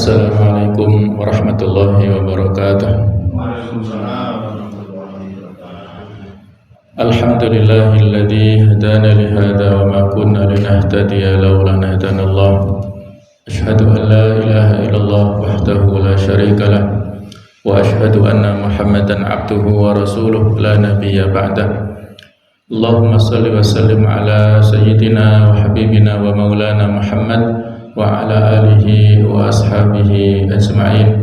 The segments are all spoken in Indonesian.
Assalamualaikum warahmatullahi wabarakatuh. Alhamdulillahilladzi hadana li hadza wa ma kunna linahtadiya laula an hadanallah. Asyhadu an la ilaha illallah wahdahu la syarika lah wa asyhadu anna Muhammadan abduhu wa rasuluh la nabiyya ba'dah. Allahumma salli wa sallim ala sayyidina wa habibina wa maulana Muhammad wa ala alihi wa ashabihi ajma'in.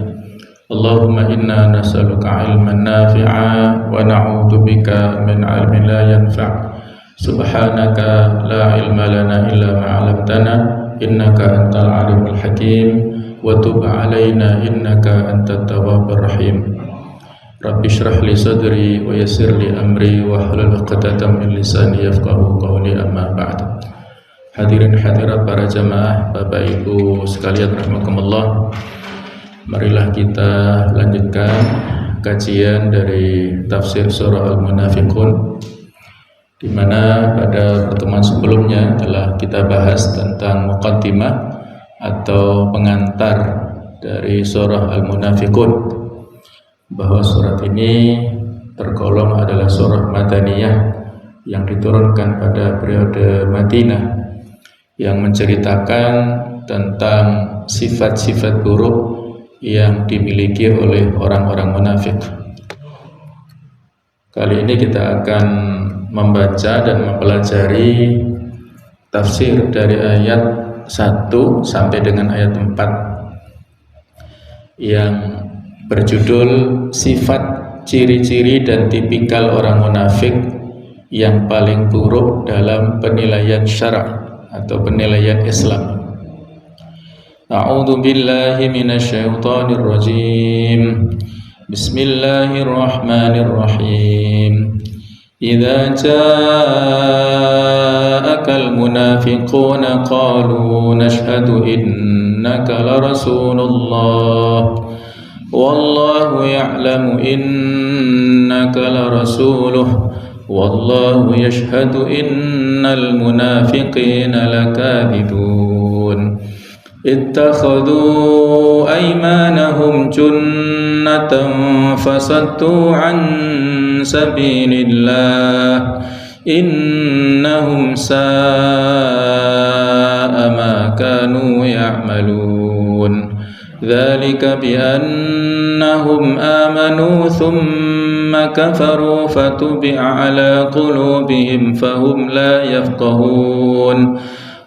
Allahumma inna nas'aluka ilman nafi'a wa na'udzu bika min ilmin la yanfa'. Subhanaka la ilma lana illa ma 'allamtana innaka antal alimul hakim wa tub 'alaina innaka antat tawwabur rahim. Rabbi shrah li sadri wa yassir li amri wa hlul 'uqdatam min lisani yafqahu qawli, amma ba'd. Hadirin hadirat para jamaah, Bapak Ibu sekalian rahimakumullah. Marilah kita lanjutkan kajian dari tafsir surah Al-Munafiqun, di mana pada pertemuan sebelumnya telah kita bahas tentang muqaddimah atau pengantar dari surah Al-Munafiqun, bahwa surat ini tergolong adalah surah Madaniyah yang diturunkan pada periode Madinah, yang menceritakan tentang sifat-sifat buruk yang dimiliki oleh orang-orang munafik. Kali ini kita akan membaca dan mempelajari tafsir dari ayat 1 sampai dengan ayat 4 yang berjudul sifat, ciri-ciri dan tipikal orang munafik yang paling buruk dalam penilaian syara' atau penilaian Islam. A'udzu billahi minasyaitonir rajim. Bismillahirrahmanirrahim. Idza ja'akal munafiquna qalu nashhadu innaka la rasulullah wallahu ya'lamu innaka la rasuluh wallahu yashhadu innal munafiqina lakadibun. Ittakhadhu aymanahum junnatan fasaddu an sabilillah innahum sa'a ma kanu ya'malun. Dzalika bi annahum amanu thumma kafaru fatubi'a ala qulubihim fahum la yafqahun.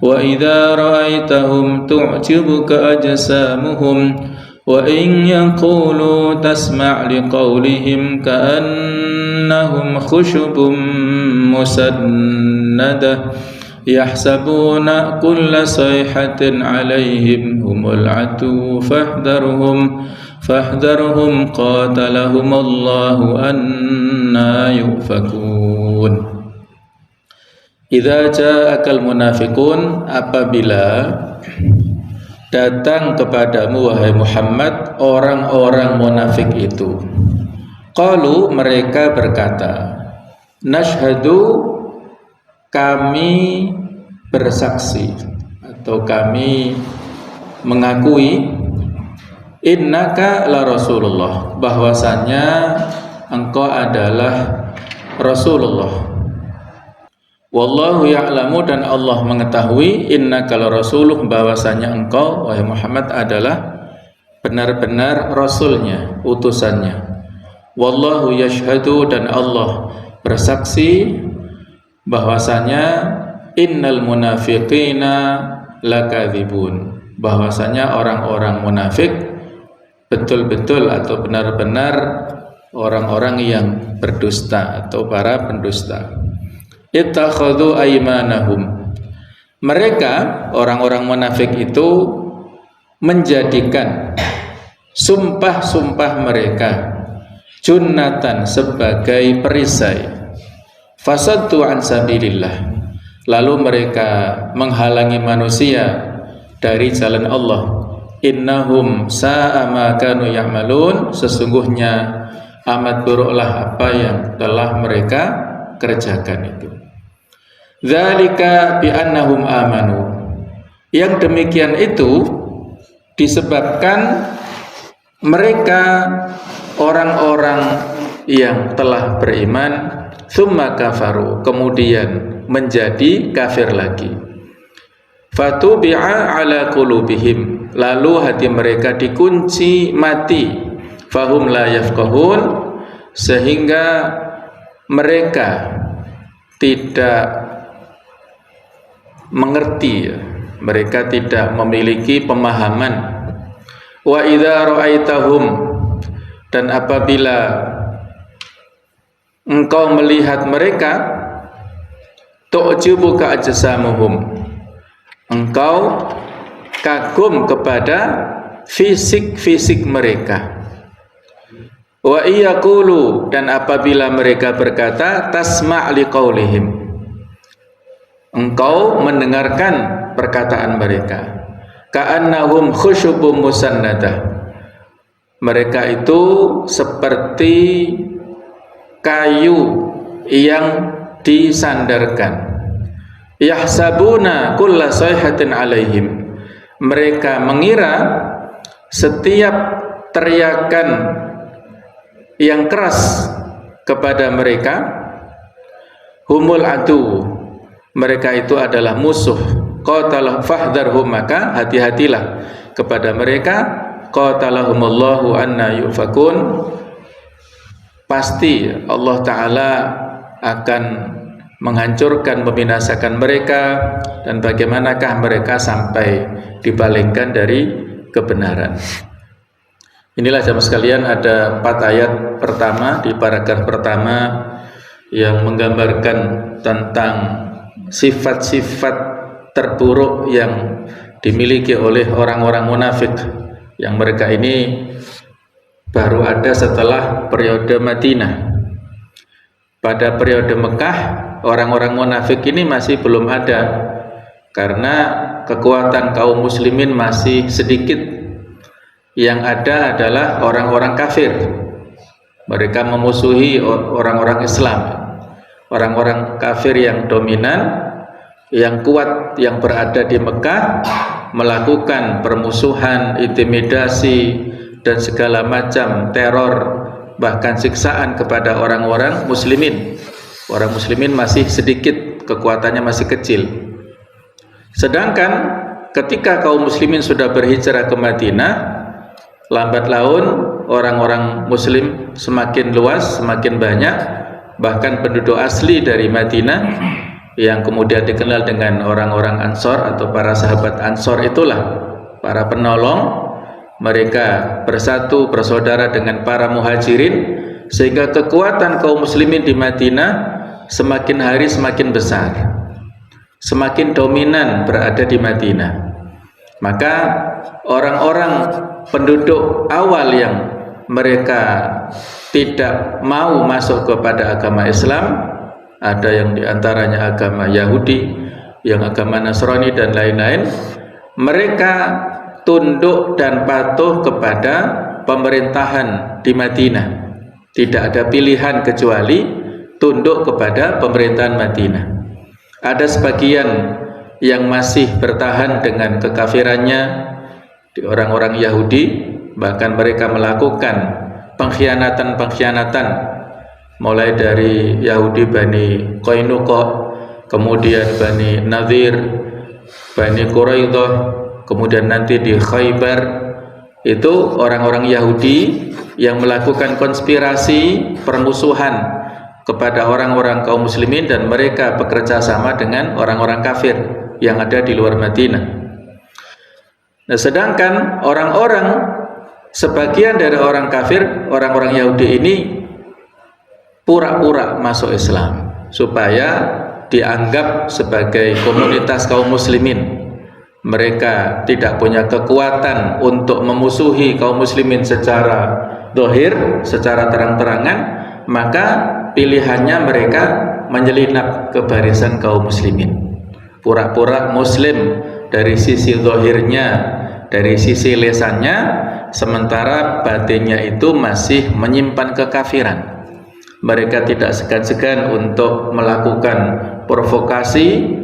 Wa idza ra'aitahum tu'jibuka ajsamuhum wa in yaqulu tasma' liqawlihim ka'annahum khushubun musannadah yahsabuna kulla sayhatin 'alaihim humul 'adu fahdharhum qatalahu anna yufakun. Idza ja'akal munafiqun, apabila datang kepadamu wahai Muhammad orang-orang munafik itu. Qalu, mereka berkata, nashhadu, kami bersaksi atau kami mengakui, innaka la rasulullah, bahwasanya engkau adalah Rasulullah. Wallahu ya'lamu, dan Allah mengetahui, innaka la rasuluh, bahwasanya engkau wahai Muhammad adalah benar-benar rasulnya, utusannya. Wallahu yashhadu, dan Allah bersaksi bahwasanya innal munafiqina lakadzibun, bahwasanya orang-orang munafik betul-betul atau benar-benar orang-orang yang berdusta atau para pendusta. Ittakhadhu aymanahum, mereka orang-orang munafik itu menjadikan sumpah-sumpah mereka junnatan, sebagai perisai, fasaddu an sabilillah, lalu mereka menghalangi manusia dari jalan Allah. Innahum sa'a ma kanu ya'malun, sesungguhnya amat buruklah apa yang telah mereka kerjakan itu. Dzalika bi annahum amanu, yang demikian itu disebabkan mereka orang-orang yang telah beriman tsumma kafaru, kemudian menjadi kafir lagi. Fatubi'a ala qulubihim, lalu hati mereka dikunci mati, fahum la yafqahun, sehingga mereka tidak mengerti, mereka tidak memiliki pemahaman. Wa idza ra'aitahum, dan apabila engkau melihat mereka, tu'jibuka ajsamuhum, engkau kagum kepada fisik-fisik mereka. Wa iyaqulu, dan apabila mereka berkata, tasma' liqaulihim, engkau mendengarkan perkataan mereka. Ka'annahum khusyubun musannadah, mereka itu seperti kayu yang disandarkan. Yahsabuna kulla sayhatin alaihim, mereka mengira setiap teriakan yang keras kepada mereka, humul adu, mereka itu adalah musuh. Qatalah fahdharhum, maka hati-hatilah kepada mereka. Qatalahumullahu anna yufakun, pasti Allah Ta'ala akan menghancurkan, membinasakan mereka, dan bagaimanakah mereka sampai dipalingkan dari kebenaran. Inilah jamaah sekalian, ada 4 ayat pertama di paragraf pertama yang menggambarkan tentang sifat-sifat terburuk yang dimiliki oleh orang-orang munafik, yang mereka ini baru ada setelah periode Madinah. Pada periode Mekah, orang-orang munafik ini masih belum ada, karena kekuatan kaum muslimin masih sedikit. Yang ada adalah orang-orang kafir. Mereka memusuhi orang-orang Islam. Orang-orang kafir yang dominan, yang kuat, yang berada di Mekah, melakukan permusuhan, intimidasi, dan segala macam teror, bahkan siksaan kepada orang-orang muslimin. Orang muslimin masih sedikit, kekuatannya masih kecil. Sedangkan ketika kaum muslimin sudah berhijrah ke Madinah, lambat laun orang-orang muslim semakin luas, semakin banyak. Bahkan penduduk asli dari Madinah yang kemudian dikenal dengan orang-orang Ansor atau para sahabat Ansor, itulah para penolong. Mereka bersatu, bersaudara dengan para muhajirin, sehingga kekuatan kaum muslimin di Madinah semakin hari semakin besar, semakin dominan berada di Madinah. Maka orang-orang penduduk awal yang mereka tidak mau masuk kepada agama Islam, ada yang diantaranya agama Yahudi, yang agama Nasrani, dan lain-lain, mereka tunduk dan patuh kepada pemerintahan di Madinah. Tidak ada pilihan kecuali tunduk kepada pemerintahan Madinah. Ada sebagian yang masih bertahan dengan kekafirannya, di orang-orang Yahudi, bahkan mereka melakukan pengkhianatan-pengkhianatan, mulai dari Yahudi Bani Qainuqa, kemudian Bani Nadir, Bani Quraidah, kemudian nanti di Khaybar. Itu orang-orang Yahudi yang melakukan konspirasi permusuhan kepada orang-orang kaum muslimin, dan mereka bekerja sama dengan orang-orang kafir yang ada di luar Madinah. Nah, sedangkan orang-orang, sebagian dari orang kafir, orang-orang Yahudi ini pura-pura masuk Islam supaya dianggap sebagai komunitas kaum muslimin. Mereka tidak punya kekuatan untuk memusuhi kaum muslimin secara zahir, secara terang-terangan, maka pilihannya mereka menyelinap ke barisan kaum muslimin, pura-pura muslim dari sisi zahirnya, dari sisi lesannya, sementara batinnya itu masih menyimpan kekafiran. Mereka tidak segan-segan untuk melakukan provokasi,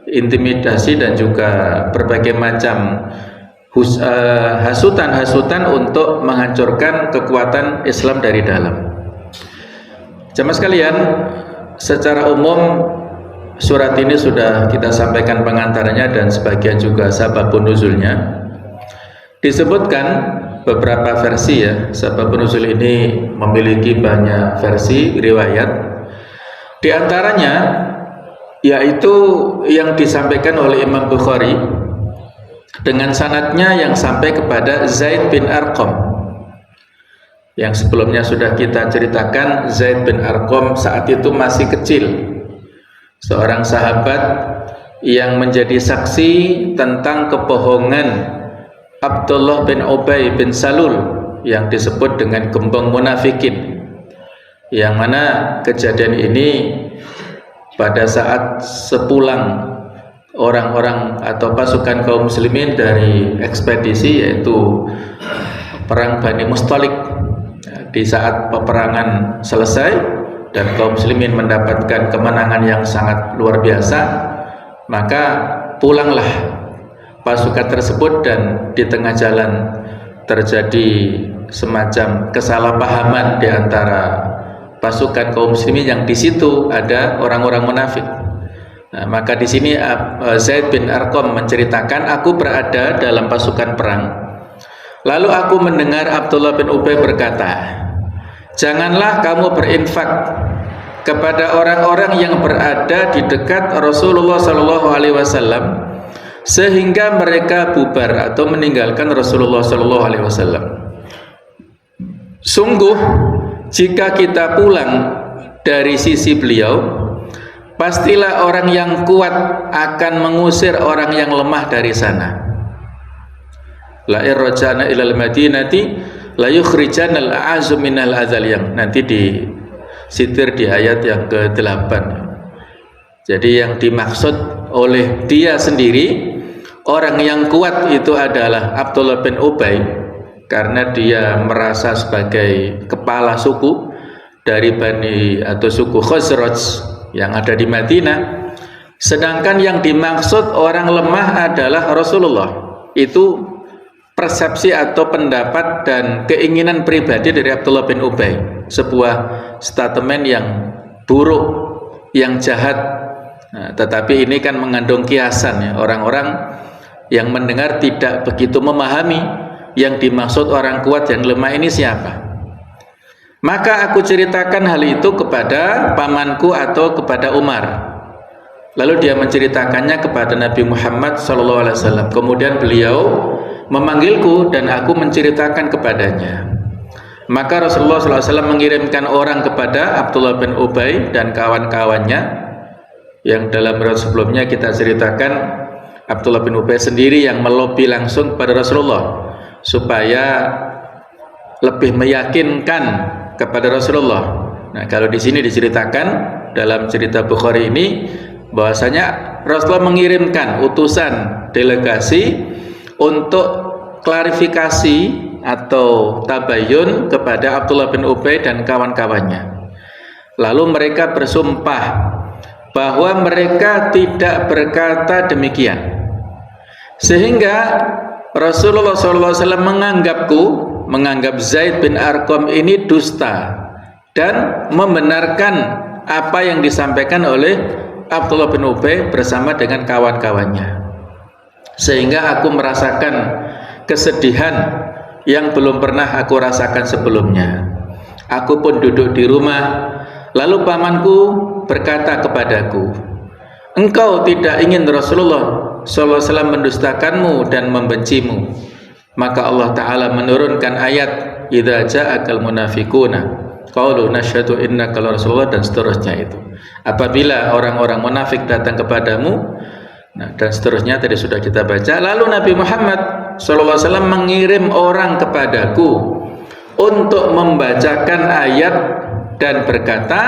intimidasi, dan juga berbagai macam hasutan-hasutan untuk menghancurkan kekuatan Islam dari dalam. Jemaah sekalian, secara umum surat ini sudah kita sampaikan pengantarnya dan sebagian juga sababun nuzulnya. Disebutkan beberapa versi ya. Sababun nuzul ini memiliki banyak versi riwayat. Di antaranya yaitu yang disampaikan oleh Imam Bukhari dengan sanadnya yang sampai kepada Zaid bin Arqam. Yang sebelumnya sudah kita ceritakan, Zaid bin Arqam saat itu masih kecil, seorang sahabat yang menjadi saksi tentang kebohongan Abdullah bin Ubay bin Salul yang disebut dengan gembong munafikin, yang mana kejadian ini pada saat sepulang orang-orang atau pasukan kaum muslimin dari ekspedisi yaitu perang Bani Mustalik. Di saat peperangan selesai dan kaum muslimin mendapatkan kemenangan yang sangat luar biasa, maka pulanglah pasukan tersebut dan di tengah jalan terjadi semacam kesalahpahaman di antara pasukan kaum muslimin yang di situ ada orang-orang munafik. Nah, maka di sini Zaid bin Arqam menceritakan, aku berada dalam pasukan perang, lalu aku mendengar Abdullah bin Ubay berkata, janganlah kamu berinfak kepada orang-orang yang berada di dekat Rasulullah SAW sehingga mereka bubar atau meninggalkan Rasulullah SAW. Sungguh jika kita pulang dari sisi beliau, pastilah orang yang kuat akan mengusir orang yang lemah dari sana. La irja'na ilal madinati la yukhrijanal a'azzu minal adzal, yang nanti disitir di ayat yang ke-8. Jadi yang dimaksud oleh dia sendiri, orang yang kuat itu adalah Abdullah bin Ubay, karena dia merasa sebagai kepala suku dari Bani atau suku Khazraj yang ada di Madinah. Sedangkan yang dimaksud orang lemah adalah Rasulullah. Itu persepsi atau pendapat dan keinginan pribadi dari Abdullah bin Ubay, sebuah statement yang buruk, yang jahat. Nah, tetapi ini kan mengandung kiasan ya. Orang-orang yang mendengar tidak begitu memahami yang dimaksud orang kuat dan lemah ini siapa. Maka aku ceritakan hal itu kepada pamanku atau kepada Umar. Lalu dia menceritakannya kepada Nabi Muhammad SAW. Kemudian beliau memanggilku dan aku menceritakan kepadanya. Maka Rasulullah SAW mengirimkan orang kepada Abdullah bin Ubay dan kawan-kawannya, yang dalam riwayat sebelumnya kita ceritakan Abdullah bin Ubay sendiri yang melobi langsung kepada Rasulullah supaya lebih meyakinkan kepada Rasulullah. Nah, kalau di sini diceritakan dalam cerita Bukhari ini bahwasanya Rasulullah mengirimkan utusan delegasi untuk klarifikasi atau tabayun kepada Abdullah bin Ubay dan kawan-kawannya. Lalu mereka bersumpah bahwa mereka tidak berkata demikian, sehingga Rasulullah SAW menganggap Zaid bin Arqam ini dusta dan membenarkan apa yang disampaikan oleh Abdullah bin Ubay bersama dengan kawan-kawannya. Sehingga aku merasakan kesedihan yang belum pernah aku rasakan sebelumnya. Aku pun duduk di rumah, lalu pamanku berkata kepadaku, engkau tidak ingin Rasulullah SAW mendustakanmu dan membencimu. Maka Allah Ta'ala menurunkan ayat idza ja'akal munafiquna qalu nasyhadu innaka rasulullah dan seterusnya itu. Apabila orang-orang munafik datang kepadamu, nah, dan seterusnya tadi sudah kita baca. Lalu Nabi Muhammad SAW mengirim orang kepadaku untuk membacakan ayat dan berkata,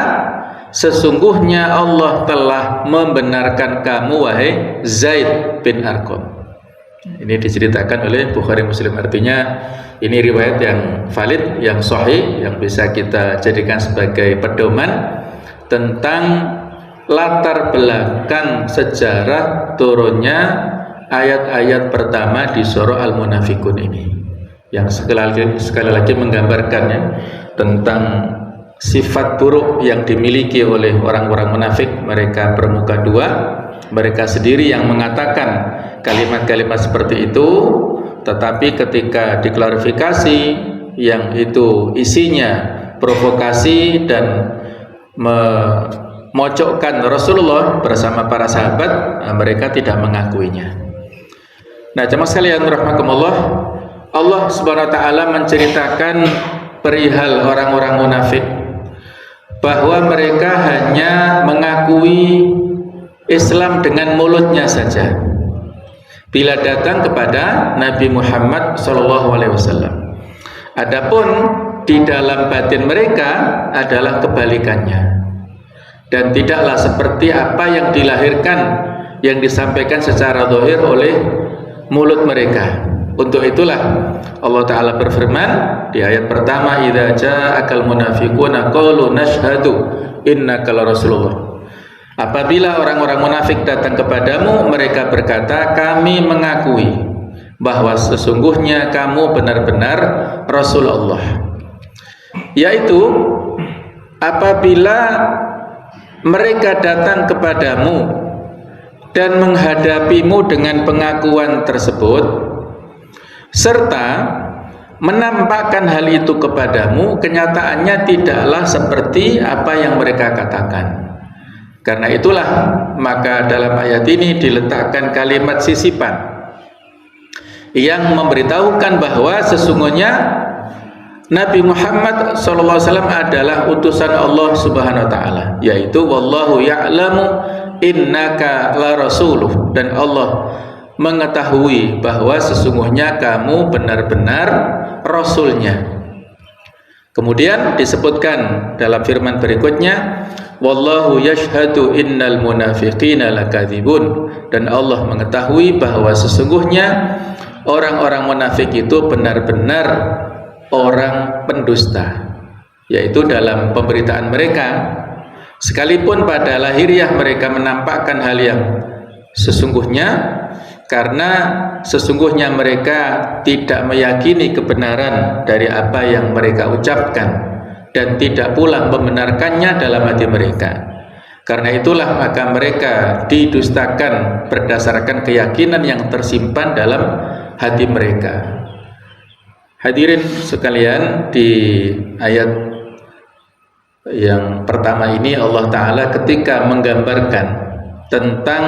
sesungguhnya Allah telah membenarkan kamu wahai Zaid bin Arqam. Ini diceritakan oleh Bukhari Muslim, artinya ini riwayat yang valid, yang sahih, yang bisa kita jadikan sebagai pedoman tentang latar belakang sejarah turunnya ayat-ayat pertama di surah Al-Munafikun ini, yang sekali lagi menggambarkannya tentang sifat buruk yang dimiliki oleh orang-orang munafik. Mereka bermuka dua, mereka sendiri yang mengatakan kalimat-kalimat seperti itu, tetapi ketika diklarifikasi yang itu isinya provokasi dan memojokkan Rasulullah bersama para sahabat, mereka tidak mengakuinya. Nah, jemaah sekalian rahimakumullah, Allah Subhanahu wa taala menceritakan perihal orang-orang munafik bahwa mereka hanya mengakui Islam dengan mulutnya saja bila datang kepada Nabi Muhammad SAW. Adapun di dalam batin mereka adalah kebalikannya, dan tidaklah seperti apa yang dilahirkan, yang disampaikan secara zahir oleh mulut mereka. Untuk itulah Allah Ta'ala berfirman di ayat pertama, idza ja'akal munafiquna qalu nashhadu innaka rasulullah. Apabila orang-orang munafik datang kepadamu, mereka berkata, kami mengakui bahwa sesungguhnya kamu benar-benar Rasulullah. Yaitu apabila mereka datang kepadamu dan menghadapimu dengan pengakuan tersebut, serta menampakkan hal itu kepadamu, kenyataannya tidaklah seperti apa yang mereka katakan. Karena itulah maka dalam ayat ini diletakkan kalimat sisipan yang memberitahukan bahwa sesungguhnya Nabi Muhammad SAW adalah utusan Allah Subhanahu wa taala, yaitu wallahu ya'lamu innaka la rasuluh, dan Allah mengetahui bahwa sesungguhnya kamu benar-benar Rasulnya. Kemudian disebutkan dalam firman berikutnya, wallahu yashhadu innal munafiqina lakadzibun, dan Allah mengetahui bahwa sesungguhnya orang-orang munafik itu benar-benar orang pendusta, yaitu dalam pemberitaan mereka, sekalipun pada lahiriah mereka menampakkan hal yang sesungguhnya, karena sesungguhnya mereka tidak meyakini kebenaran dari apa yang mereka ucapkan dan tidak pula membenarkannya dalam hati mereka. Karena itulah maka mereka didustakan berdasarkan keyakinan yang tersimpan dalam hati mereka. Hadirin sekalian, di ayat yang pertama ini Allah Ta'ala ketika menggambarkan tentang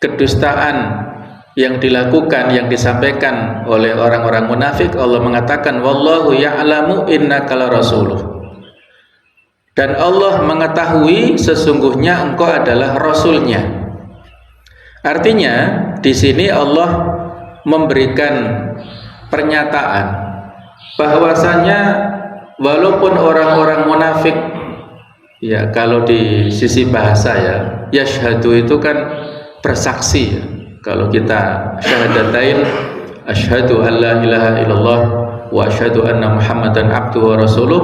kedustaan yang dilakukan, yang disampaikan oleh orang-orang munafik, Allah mengatakan wallahu ya'lamu innaka rasuluh, dan Allah mengetahui sesungguhnya engkau adalah rasulnya. Artinya di sini Allah memberikan pernyataan bahwasanya walaupun orang-orang munafik, ya kalau di sisi bahasa ya, yashhadu itu kan bersaksi ya. Kalau kita syahadatain, asyhadu an la ilaha illallah wa asyhadu anna muhammadan abduhu wa rasuluh,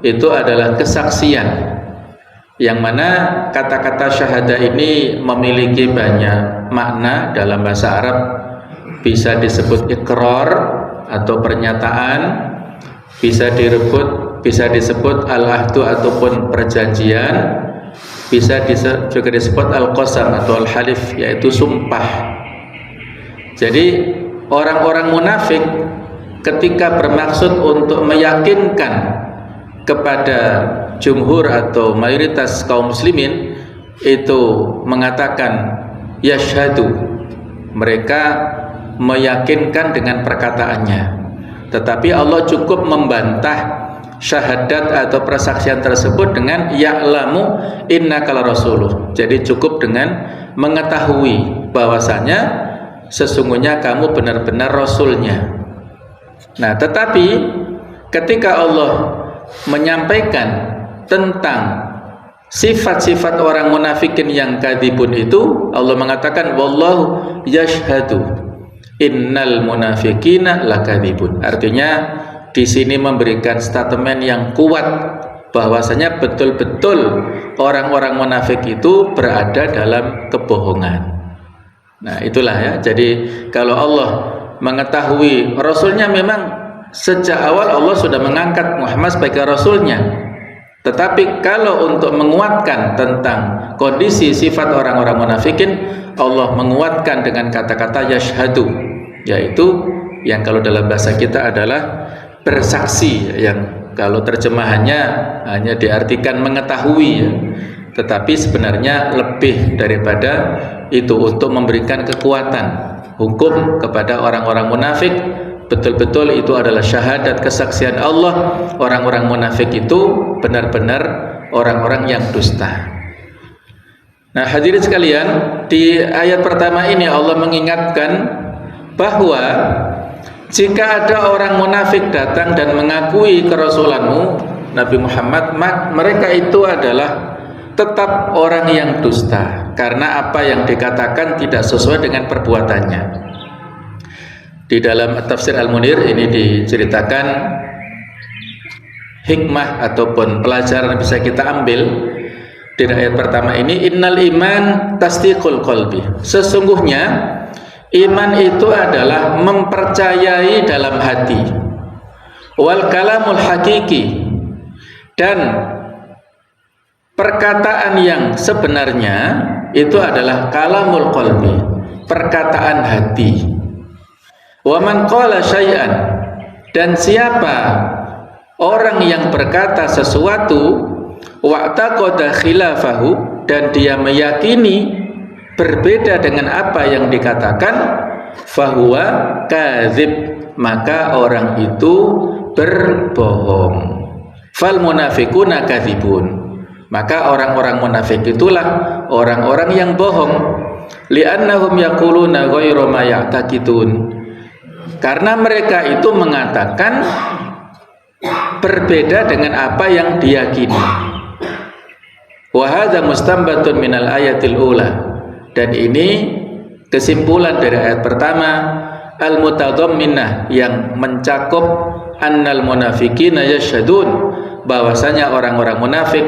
itu adalah kesaksian, yang mana kata-kata syahadah ini memiliki banyak makna dalam bahasa Arab. Bisa disebut ikrar atau pernyataan, bisa disebut al-ahdu ataupun perjanjian, bisa juga disebut al-qasam atau al-halif, yaitu sumpah. Jadi orang-orang munafik ketika bermaksud untuk meyakinkan kepada jumhur atau mayoritas kaum muslimin, itu mengatakan yashhadu, mereka meyakinkan dengan perkataannya, tetapi Allah cukup membantah syahadat atau persaksian tersebut dengan ya'lamu innaka rasuluh. Jadi cukup dengan mengetahui bahwasanya sesungguhnya kamu benar-benar rasulnya. Nah, tetapi ketika Allah menyampaikan tentang sifat-sifat orang munafikin yang kadzibun itu, Allah mengatakan wallahu yashhadu innal munafiqina lakadzibun. Artinya di sini memberikan statement yang kuat bahwasanya betul-betul orang-orang munafik itu berada dalam kebohongan. Nah itulah ya, jadi kalau Allah mengetahui Rasulnya, memang sejak awal Allah sudah mengangkat Muhammad sebagai Rasulnya. Tetapi kalau untuk menguatkan tentang kondisi sifat orang-orang munafikin, Allah menguatkan dengan kata-kata yashhadu, yaitu yang kalau dalam bahasa kita adalah bersaksi, yang kalau terjemahannya hanya diartikan mengetahui ya. Tetapi sebenarnya lebih daripada itu, untuk memberikan kekuatan hukum kepada orang-orang munafik. Betul-betul itu adalah syahadat, kesaksian Allah, orang-orang munafik itu benar-benar orang-orang yang dusta. Nah hadirin sekalian, di ayat pertama ini Allah mengingatkan bahwa jika ada orang munafik datang dan mengakui kerasulanmu Nabi Muhammad, mereka itu adalah tetap orang yang dusta, karena apa yang dikatakan tidak sesuai dengan perbuatannya. Di dalam Tafsir Al-Munir ini diceritakan hikmah ataupun pelajaran yang bisa kita ambil di ayat pertama ini. Innal iman tasdiqul qalbi, sesungguhnya iman itu adalah mempercayai dalam hati. Wal kalamul hakiki, dan perkataan yang sebenarnya itu adalah kalamul qalbi, perkataan hati. Wa man qala syai'an, dan siapa orang yang berkata sesuatu wa'taqada khilafahu, dan dia meyakini berbeda dengan apa yang dikatakan, fahuwa kadzib, maka orang itu berbohong. Fal munafiquna kadzibun, maka orang-orang munafik itulah orang-orang yang bohong. Li'annahum yaquluna ghairu ma ya'taqidun, karena mereka itu mengatakan berbeda dengan apa yang diyakini. Wa hadza mustanbatun minal ayatil ula, dan ini kesimpulan dari ayat pertama al-mutadhamminah, yang mencakup annal munafiqina yashhadun, bahwasanya orang-orang munafik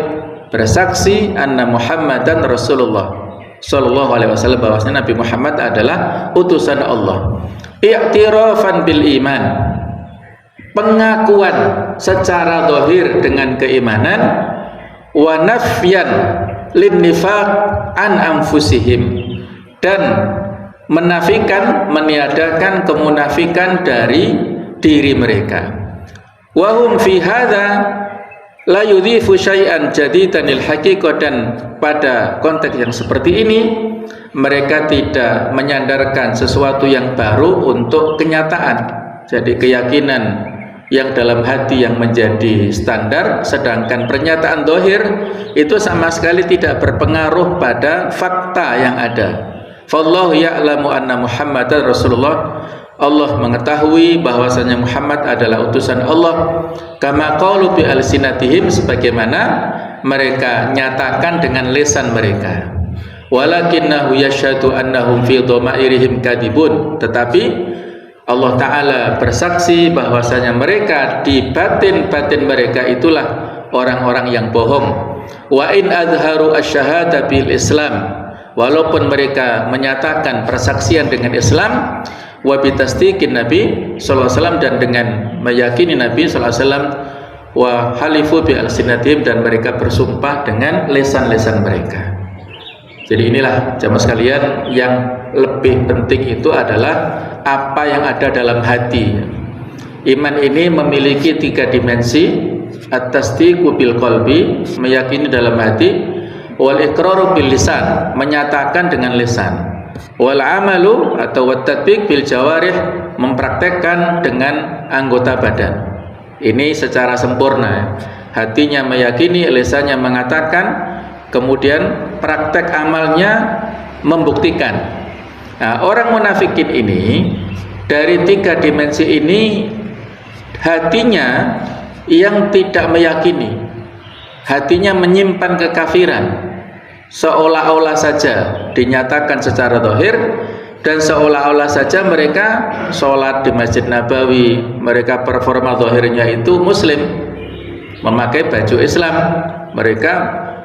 bersaksi anna Muhammadan Rasulullah sallallahu alaihi wasallam, bahwasanya Nabi Muhammad adalah utusan Allah. I'tirafan bil iman, pengakuan secara zahir dengan keimanan, wa nafyan lin nifaq an anfusihim, dan menafikan, meniadakan kemunafikan dari diri mereka. Wa hum fi hadza la yudhifu syai'an jadidan lil haqiqah, dan pada konteks yang seperti ini mereka tidak menyandarkan sesuatu yang baru untuk kenyataan. Jadi keyakinan yang dalam hati yang menjadi standar, sedangkan pernyataan zahir itu sama sekali tidak berpengaruh pada fakta yang ada. Fallahu ya'lamu anna Muhammadan Rasulullah, Allah mengetahui bahwasanya Muhammad adalah utusan Allah. Kama qalu bi alsinatihim, sebagaimana mereka nyatakan dengan lisan mereka. Walakinnahu yashhadu annahum fi dhamairihim kadibun, tetapi Allah Ta'ala bersaksi bahwasanya mereka di batin-batin mereka itulah orang-orang yang bohong. Wa in azharu asyhada bil Islam, walaupun mereka menyatakan persaksian dengan Islam, wa bitasdiqin Nabi sallallahu alaihi wasallam, dan dengan meyakini Nabi sallallahu alaihi wasallam, wa halifu bi alsinatihim, dan mereka bersumpah dengan lisan-lisan mereka. Jadi inilah jamaah sekalian, yang lebih penting itu adalah apa yang ada dalam hati. Iman ini memiliki 3 dimensi: at-tasdiqu bil qalbi, meyakini dalam hati; wal iqraru bil lisan, menyatakan dengan lisan; wal amalu atau wat tatbiq bil jawarih, mempraktekkan dengan anggota badan. Ini secara sempurna. Hatinya meyakini, lisannya mengatakan, kemudian praktek amalnya membuktikan. Nah, orang munafikin ini dari 3 dimensi ini, hatinya yang tidak meyakini, hatinya menyimpan kekafiran, seolah-olah saja dinyatakan secara zahir, dan seolah-olah saja mereka sholat di Masjid Nabawi, mereka performa zahirnya itu muslim, memakai baju Islam, mereka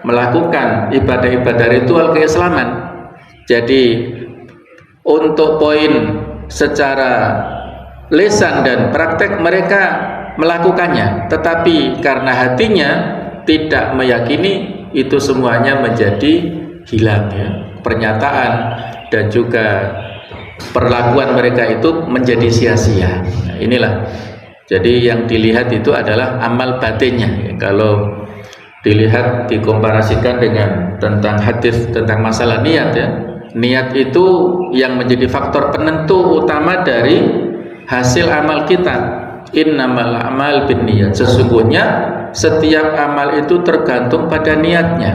melakukan ibadah-ibadah ritual keislaman. Jadi Untuk poin secara lisan dan praktek mereka melakukannya, tetapi karena hatinya tidak meyakini, itu semuanya menjadi hilang ya. Pernyataan dan juga perlakuan mereka itu menjadi sia-sia. Nah, inilah. Jadi yang dilihat itu adalah amal batinnya. Kalau dilihat dikomparasikan dengan tentang hadis tentang masalah niat ya. Niat itu yang menjadi faktor penentu utama dari hasil amal kita. Innamal a'mal binniyat. Sesungguhnya setiap amal itu tergantung pada niatnya.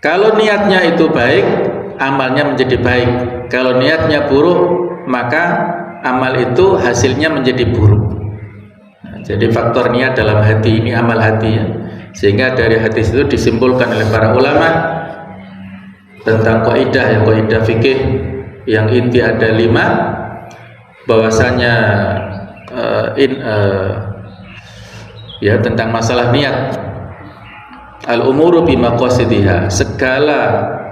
Kalau niatnya itu baik, amalnya menjadi baik. Kalau niatnya buruk, maka amal itu hasilnya menjadi buruk. Nah, jadi faktor niat dalam hati ini amal hati ya. Sehingga dari hadis itu disimpulkan oleh para ulama tentang kaidah ya, kaidah fikih yang inti ada 5, bahwasanya ya tentang masalah niat. Al-umuru bimaqasidiha, segala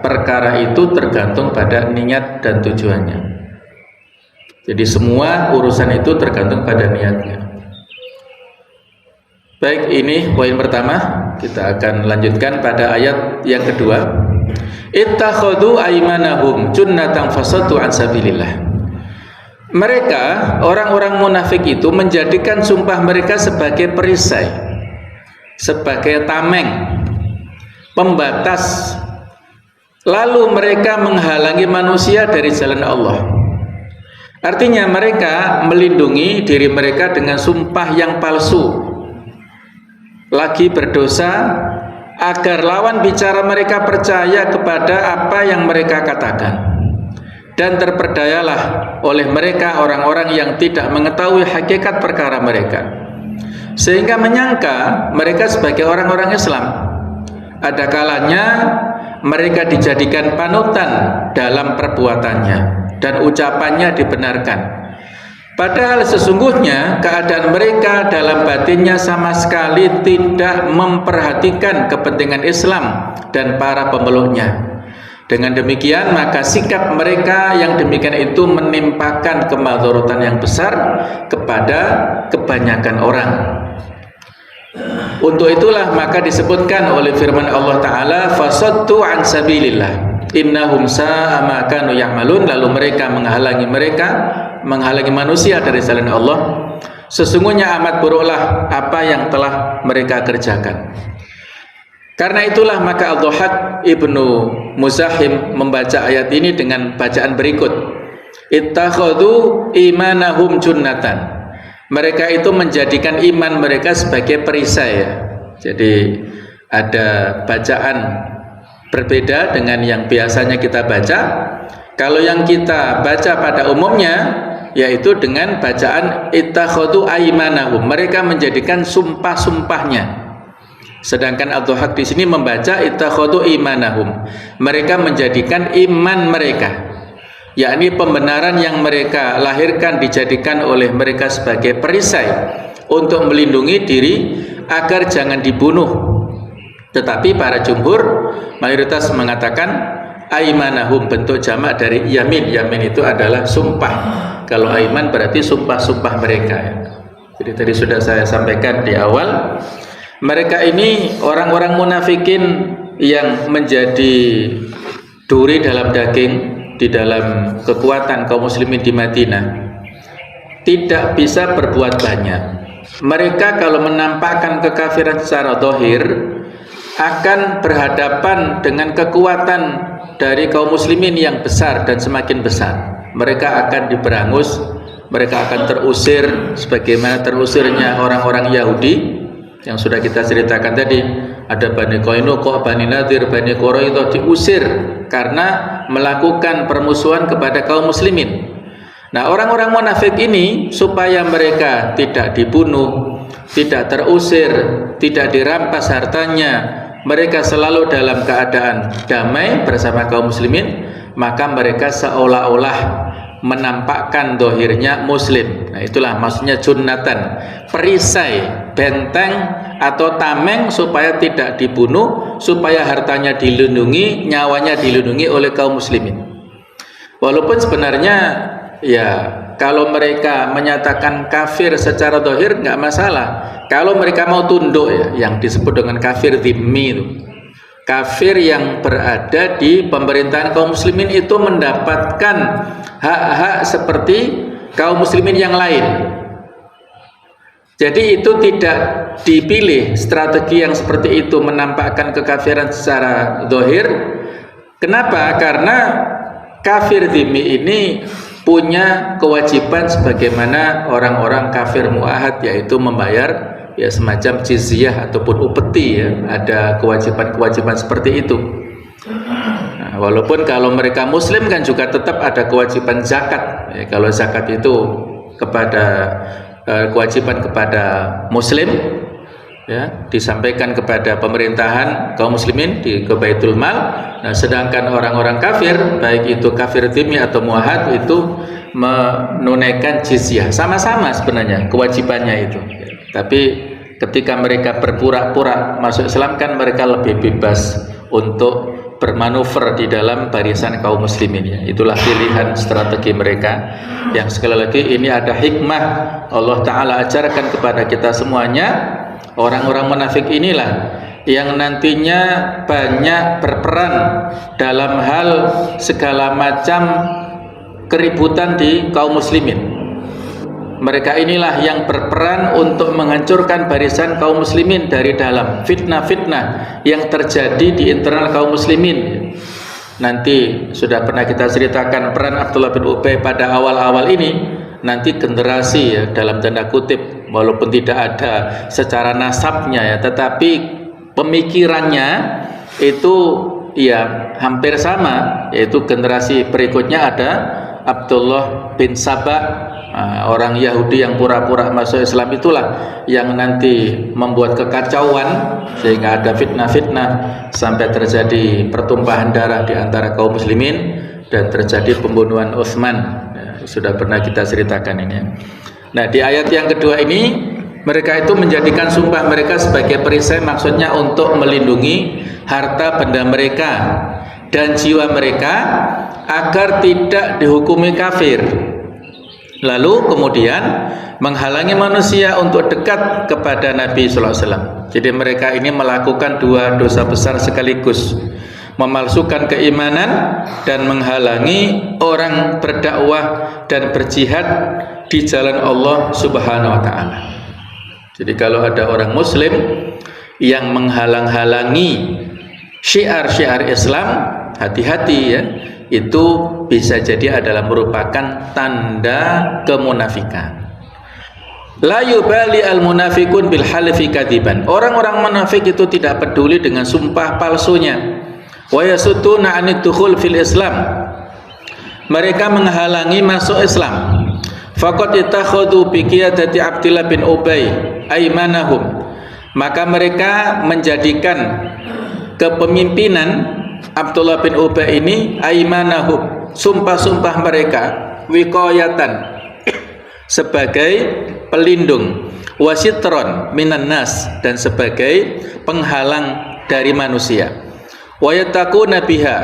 perkara itu tergantung pada niat dan tujuannya. Jadi semua urusan itu tergantung pada niatnya. Baik, ini poin pertama. Kita akan lanjutkan pada ayat yang kedua. Ittakhadhu aymanahum junnatan fasattu an sabilillah. Mereka, orang-orang munafik itu menjadikan sumpah mereka sebagai perisai, sebagai tameng, pembatas, lalu mereka menghalangi manusia dari jalan Allah. Artinya mereka melindungi diri mereka dengan sumpah yang palsu, lagi berdosa, agar lawan bicara mereka percaya kepada apa yang mereka katakan, dan terperdayalah oleh mereka orang-orang yang tidak mengetahui hakikat perkara mereka, sehingga menyangka mereka sebagai orang-orang Islam. Ada kalanya mereka dijadikan panutan dalam perbuatannya dan ucapannya dibenarkan, padahal sesungguhnya keadaan mereka dalam batinnya sama sekali tidak memperhatikan kepentingan Islam dan para pemeluknya. Dengan demikian maka sikap mereka yang demikian itu menimpakan kemadharatan yang besar kepada kebanyakan orang. Untuk itulah maka disebutkan oleh firman Allah Ta'ala, fasaddu an sabilillah innahum sa'a ma kanu ya'malun. Lalu mereka menghalangi manusia dari jalan Allah. Sesungguhnya amat buruklah apa yang telah mereka kerjakan. Karena itulah maka Ad-Dhahhak Ibnu Muzahim membaca ayat ini dengan bacaan berikut. Ittakhadhu imanahum junnatan. Mereka itu menjadikan iman mereka sebagai perisai ya. Jadi ada bacaan berbeda dengan yang biasanya kita baca. Kalau yang kita baca pada umumnya yaitu dengan bacaan ittakhadhu aymanahum. Mereka menjadikan sumpah-sumpahnya. Sedangkan Ad-Dhahhak di sini membaca ittakhadhu imanahum. Mereka menjadikan iman mereka, yakni pembenaran yang mereka lahirkan dijadikan oleh mereka sebagai perisai untuk melindungi diri agar jangan dibunuh. Tetapi para jumhur mayoritas mengatakan aimanahum bentuk jamak dari yamin. Yamin itu adalah sumpah. Kalau aiman berarti sumpah-sumpah mereka ya. Jadi tadi sudah saya sampaikan di awal, mereka ini orang-orang munafikin yang menjadi duri dalam daging di dalam kekuatan kaum muslimin di Madinah, tidak bisa berbuat banyak. Mereka kalau menampakkan kekafiran secara zahir akan berhadapan dengan kekuatan dari kaum muslimin yang besar dan semakin besar. Mereka akan diberangus, mereka akan terusir sebagaimana terusirnya orang-orang Yahudi yang sudah kita ceritakan tadi. Ada Bani Qainuqa, Bani Nadir, Bani Quraidah diusir karena melakukan permusuhan kepada kaum muslimin. Nah, orang-orang munafik ini supaya mereka tidak dibunuh, tidak terusir, tidak dirampas hartanya, mereka selalu dalam keadaan damai bersama kaum muslimin, maka mereka seolah-olah menampakkan dohirnya muslim. Nah, itulah maksudnya junnatan, perisai, benteng atau tameng supaya tidak dibunuh, supaya hartanya dilindungi, nyawanya dilindungi oleh kaum muslimin. Walaupun sebenarnya ya kalau mereka menyatakan kafir secara zahir nggak masalah. Kalau mereka mau tunduk ya, yang disebut dengan kafir dhimmi itu, kafir yang berada di pemerintahan kaum muslimin itu mendapatkan hak-hak seperti kaum muslimin yang lain. Jadi itu tidak dipilih strategi yang seperti itu, menampakkan kekafiran secara zahir. Kenapa? Karena kafir dhimmi ini punya kewajiban sebagaimana orang-orang kafir muahad, yaitu membayar ya semacam jizyah ataupun upeti ya, ada kewajiban-kewajiban seperti itu. Nah, walaupun kalau mereka muslim kan juga tetap ada kewajiban zakat ya, kalau zakat itu kepada kewajiban kepada muslim ya, disampaikan kepada pemerintahan kaum muslimin ke Baitul Mal. Nah, sedangkan orang-orang kafir, baik itu kafir dhimmi atau muahad, itu menunaikan jizyah. Sama-sama sebenarnya kewajibannya itu. Tapi ketika mereka berpura-pura masuk Islam kan mereka lebih bebas untuk bermanuver di dalam barisan kaum muslimin ya. Itulah pilihan strategi mereka yang sekali lagi ini ada hikmah Allah Ta'ala ajarkan kepada kita semuanya. Orang-orang munafik inilah yang nantinya banyak berperan dalam hal segala macam keributan di kaum muslimin. Mereka inilah yang berperan untuk menghancurkan barisan kaum muslimin dari dalam, fitnah-fitnah yang terjadi di internal kaum muslimin. Nanti sudah pernah kita ceritakan peran Abdullah bin Ubay pada awal-awal ini. Nanti generasi ya, dalam tanda kutip, walaupun tidak ada secara nasabnya ya, tetapi pemikirannya itu ya hampir sama, yaitu generasi berikutnya ada Abdullah bin Sabah, orang Yahudi yang pura-pura masuk Islam, itulah yang nanti membuat kekacauan sehingga ada fitnah-fitnah sampai terjadi pertumpahan darah di antara kaum muslimin dan terjadi pembunuhan Utsman. Sudah pernah kita ceritakan ini. Nah, di ayat yang kedua ini mereka itu menjadikan sumpah mereka sebagai perisai, maksudnya untuk melindungi harta benda mereka dan jiwa mereka agar tidak dihukumi kafir. Lalu kemudian menghalangi manusia untuk dekat kepada Nabi sallallahu alaihi wasallam. Jadi mereka ini melakukan dua dosa besar sekaligus, memalsukan keimanan dan menghalangi orang berdakwah dan berjihad di jalan Allah Subhanahu wa taala. Jadi kalau ada orang muslim yang menghalang-halangi syiar-syiar Islam, hati-hati ya. Itu bisa jadi adalah merupakan tanda kemunafikan. La yubali al-munafiqun bil halifi kadiban. Orang-orang munafik itu tidak peduli dengan sumpah palsunya. Wa yasudduna 'anid dukhul fil Islam. Mereka menghalangi masuk Islam. Faqad ittakhadhu bi qiyadati Abdullah bin Ubay aymanahum. Maka mereka menjadikan kepemimpinan Abdullah bin Ubay ini aymanahum, sumpah-sumpah mereka, wiqayatan, sebagai pelindung, wasitron minan nas, dan sebagai penghalang dari manusia. Wa yattaquna biha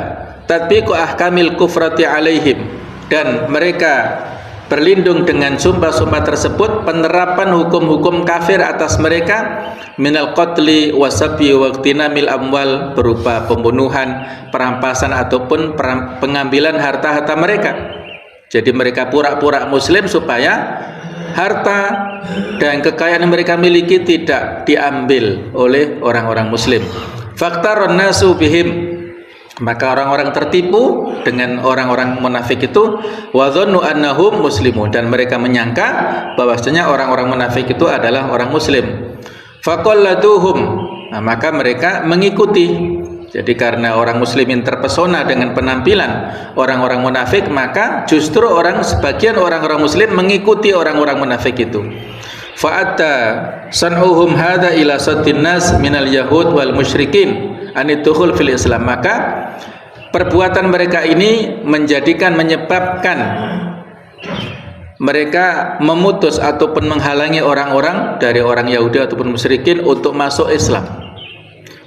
tatbiqu ahkamil kufrati alaihim, dan mereka berlindung dengan sumpah-sumpah tersebut penerapan hukum-hukum kafir atas mereka, minal qatli wasabyi waqtinamil amwal, berupa pembunuhan, perampasan ataupun pengambilan harta-harta mereka. Jadi mereka pura-pura muslim supaya harta dan kekayaan yang mereka miliki tidak diambil oleh orang-orang muslim. Faktaron nasu bihim, maka orang-orang tertipu dengan orang-orang munafik itu, wa dhannu annahum muslimun, dan mereka menyangka bahwasanya orang-orang munafik itu adalah orang muslim. Faqalladuhum, nah, maka mereka mengikuti. Jadi karena orang muslimin terpesona dengan penampilan orang-orang munafik, maka justru sebagian orang-orang muslim mengikuti orang-orang munafik itu. Fa'atta san'uhum hadza ila saddin nas minal yahud wal musyrikin anituhul fil Islam, maka perbuatan mereka ini menyebabkan mereka memutus ataupun menghalangi orang-orang dari orang Yahudi ataupun musyrikin untuk masuk Islam.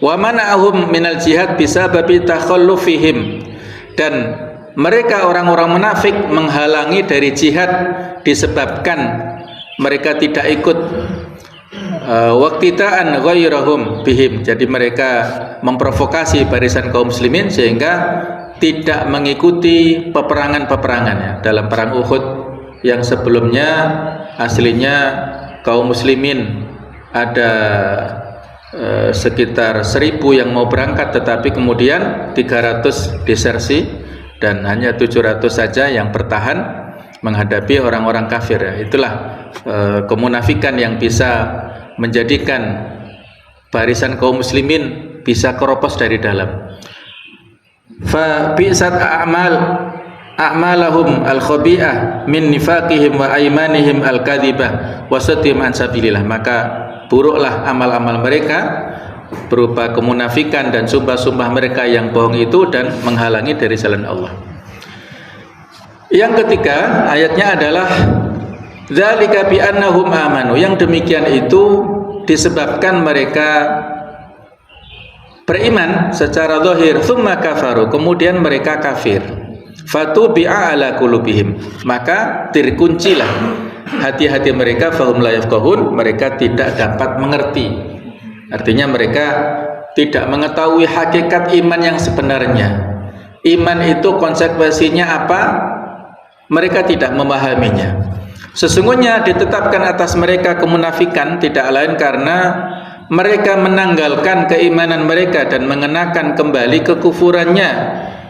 Wa mana'ahum minal jihad bisababi takhallufihim, dan mereka orang-orang munafik menghalangi dari jihad disebabkan mereka tidak ikut waqtitaan ghairahum bihim. Jadi mereka memprovokasi barisan kaum muslimin sehingga tidak mengikuti peperangan-peperangan ya. Dalam perang Uhud yang sebelumnya aslinya kaum muslimin ada sekitar 1000 yang mau berangkat, tetapi kemudian 300 disersi dan hanya 700 saja yang bertahan menghadapi orang-orang kafir ya. Itulah kemunafikan yang bisa menjadikan barisan kaum muslimin bisa keropos dari dalam. Fa bi'sat a'malahum al-khabi'ah min nifaqihim wa aymanihim al-kadhibah wa satim an sabilillah. Maka buruklah amal-amal mereka berupa kemunafikan dan sumpah-sumpah mereka yang bohong itu dan menghalangi dari jalan Allah. Yang ketiga ayatnya adalah dzalika bi annahum amanu. Yang demikian itu disebabkan mereka beriman secara zahir, tsumma kafaru, kemudian mereka kafir. Fatubi'a ala qulubihim, maka terkuncilah hati-hati mereka, fahum la yafqahun, mereka tidak dapat mengerti. Artinya mereka tidak mengetahui hakikat iman yang sebenarnya. Iman itu konsekuensinya apa? Mereka tidak memahaminya. Sesungguhnya ditetapkan atas mereka kemunafikan tidak lain karena mereka menanggalkan keimanan mereka dan mengenakan kembali kekufurannya